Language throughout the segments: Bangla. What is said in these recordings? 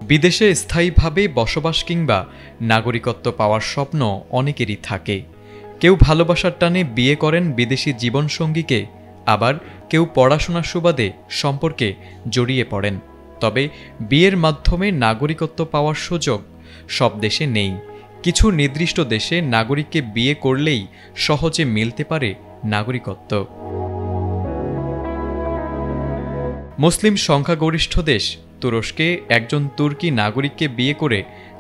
বিদেশে স্থায়ীভাবে বসবাস কিংবা নাগরিকত্ব পাওয়ার স্বপ্ন অনেকেরই থাকে। কেউ ভালোবাসার টানে বিয়ে করেন বিদেশি জীবনসঙ্গীকে, আবার কেউ পড়াশোনার সুবাদে সম্পর্কে জড়িয়ে পড়েন। তবে বিয়ের মাধ্যমে নাগরিকত্ব পাওয়ার সুযোগ সব দেশে নেই। কিছু নির্দিষ্ট দেশে নাগরিককে বিয়ে করলেই সহজে মিলতে পারে নাগরিকত্ব। মুসলিম সংখ্যাগরিষ্ঠ দেশ তুরস্কে একজন তুর্কি নাগরিককে বিয়ে করে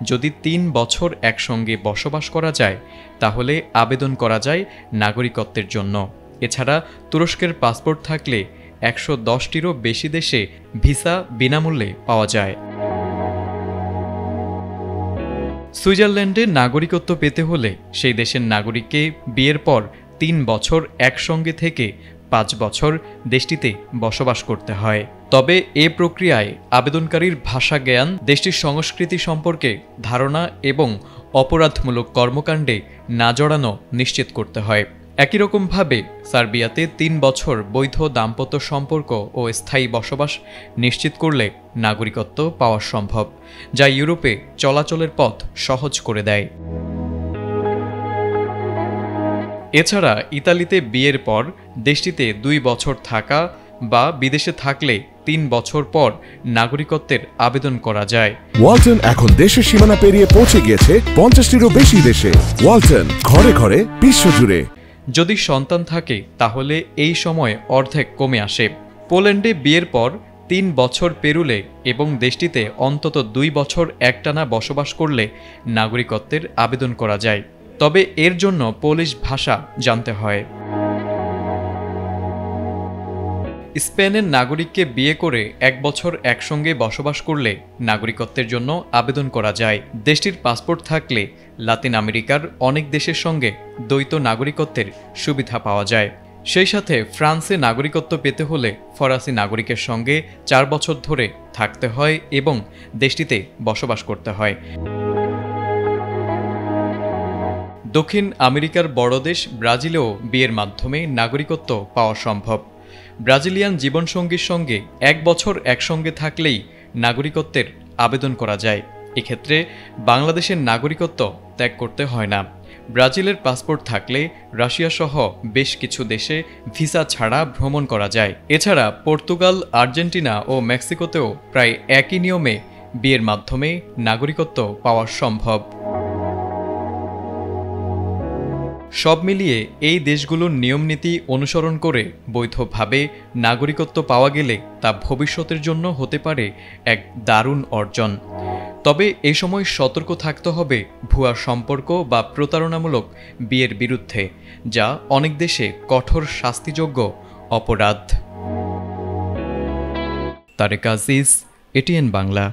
যদি ৩ বছর একসঙ্গে বসবাস করা যায়, তাহলে আবেদন করা যায় নাগরিকত্বের জন্য। এছাড়া তুরস্কের পাসপোর্ট থাকলে ১১০টিরও বেশি দেশে ভিসা বিনামূল্যে পাওয়া যায়। সুইজারল্যান্ডে নাগরিকত্ব পেতে হলে সেই দেশের নাগরিককে বিয়ের পর ৩ বছর একসঙ্গে থেকে ৫ বছর দেশটিতে বসবাস করতে হয়। তবে এ প্রক্রিয়ায় আবেদনকারীর ভাষা জ্ঞান, দেশটির সংস্কৃতি সম্পর্কে ধারণা এবং অপরাধমূলক কর্মকাণ্ডে না জড়ানো নিশ্চিত করতে হয়। একই রকমভাবে সার্বিয়াতে ৩ বছর বৈধ দাম্পত্য সম্পর্ক ও স্থায়ী বসবাস নিশ্চিত করলে নাগরিকত্ব পাওয়া সম্ভব, যা ইউরোপে চলাচলের পথ সহজ করে দেয়। এছাড়া ইতালিতে বিয়ের পর দেশটিতে ২ বছর থাকা বা বিদেশে থাকলে ৩ বছর পর নাগরিকত্বের আবেদন করা যায়। ওয়ালটন এখন দেশের সীমানা পেরিয়ে পৌঁছে গিয়েছে ৫০টিরও বেশি দেশে। ওয়ালটন, ঘরে ঘরে, বিশ্বজুড়ে। যদি সন্তান থাকে তাহলে এই সময় অর্ধেক কমে আসে। পোল্যান্ডে বিয়ের পর ৩ বছর পেরুলে এবং দেশটিতে অন্তত ২ বছর একটানা বসবাস করলে নাগরিকত্বের আবেদন করা যায়। তবে এর জন্য পোলিশ ভাষা জানতে হয়। স্পেনের নাগরিককে বিয়ে করে ১ বছর একসঙ্গে বসবাস করলে নাগরিকত্বের জন্য আবেদন করা যায়। দেশটির পাসপোর্ট থাকলে লাতিন আমেরিকার অনেক দেশের সঙ্গে দ্বৈত নাগরিকত্বের সুবিধা পাওয়া যায়। সেই সাথে ফ্রান্সে নাগরিকত্ব পেতে হলে ফরাসি নাগরিকের সঙ্গে ৪ বছর ধরে থাকতে হয় এবং দেশটিতে বসবাস করতে হয়। দক্ষিণ আমেরিকার বড় দেশ ব্রাজিলেও বিয়ের মাধ্যমে নাগরিকত্ব পাওয়া সম্ভব। ব্রাজিলিয়ান জীবনসঙ্গীর সঙ্গে ১ বছর একসঙ্গে থাকলেই নাগরিকত্বের আবেদন করা যায়। এক্ষেত্রে বাংলাদেশের নাগরিকত্ব ত্যাগ করতে হয় না। ব্রাজিলের পাসপোর্ট থাকলে রাশিয়া সহ বেশ কিছু দেশে ভিসা ছাড়া ভ্রমণ করা যায়। এছাড়া পর্তুগাল, আর্জেন্টিনা ও মেক্সিকোতেও প্রায় একই নিয়মে বিয়ের মাধ্যমে নাগরিকত্ব পাওয়া সম্ভব। সব মিলিয়ে এই দেশগুলোর নিয়মনীতি অনুসরণ করে বৈধভাবে নাগরিকত্ব পাওয়া গেলে তা ভবিষ্যতের জন্য হতে পারে এক দারুণ অর্জন। তবে এই সময় সতর্ক থাকতে হবে ভুয়া সম্পর্ক বা প্রতারণামূলক বিয়ের বিরুদ্ধে, যা অনেক দেশে কঠোর শাস্তিযোগ্য অপরাধ। তারেক আজিজ, এটিএন বাংলা।